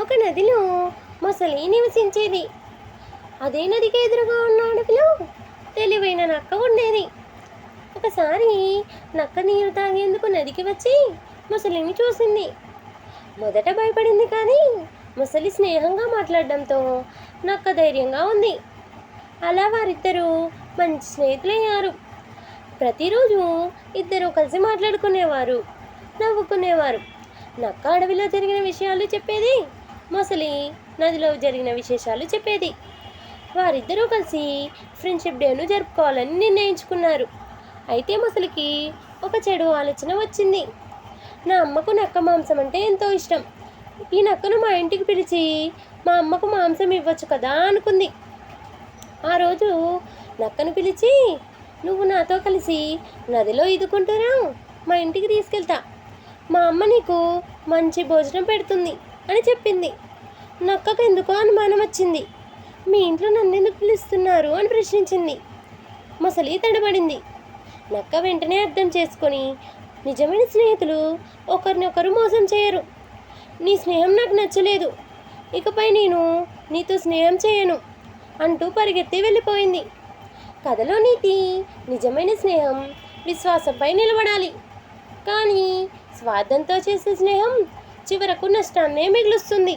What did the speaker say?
ఒక నదిలో మొసలి నివసించేది. అదే నదికి ఎదురుగా ఉన్న అడవిలో తెలివైన నక్క ఉండేది. ఒకసారి నక్క నీరు తాగేందుకు నదికి వచ్చి మొసలిని చూసింది. మొదట భయపడింది, కానీ మొసలి స్నేహంగా మాట్లాడడంతో నక్క ధైర్యంగా ఉంది. అలా వారిద్దరూ మంచి స్నేహితులయ్యారు. ప్రతిరోజు ఇద్దరూ కలిసి మాట్లాడుకునేవారు, నవ్వుకునేవారు. నక్క అడవిలో జరిగిన విషయాలు చెప్పేది, మొసలి నదిలో జరిగిన విశేషాలు చెప్పేది. వారిద్దరూ కలిసి ఫ్రెండ్షిప్ డేను జరుపుకోవాలని నిర్ణయించుకున్నారు. అయితే మొసలికి ఒక చెడు ఆలోచన వచ్చింది. నా అమ్మకు నక్క మాంసం అంటే ఎంతో ఇష్టం. ఈ నక్కను మా ఇంటికి పిలిచి మా అమ్మకు మాంసం ఇవ్వచ్చు కదా అనుకుంది. ఆ రోజు నక్కను పిలిచి, నువ్వు నాతో కలిసి నదిలో ఈదుకుంటురా, మా ఇంటికి తీసుకెళ్తా. మా అమ్మ నీకు మంచి భోజనం పెడుతుంది అని చెప్పింది. నక్కకు ఎందుకో అనుమానం వచ్చింది. మీ ఇంట్లో నన్నెందుకు పిలుస్తున్నారు అని ప్రశ్నించింది. మొసలి తడబడింది. నక్క వెంటనే అర్థం చేసుకొని, నిజమైన స్నేహితులు ఒకరినొకరు మోసం చేయరు. నీ స్నేహం నాకు నచ్చలేదు, ఇకపై నేను నీతో స్నేహం చేయను అంటూ పరిగెత్తి వెళ్ళిపోయింది. కథలో నీతి, నిజమైన స్నేహం విశ్వాసంపై నిలబడాలి, కానీ స్వార్థంతో చేసే స్నేహం చివరకు నష్టాన్నే మిగులుస్తుంది.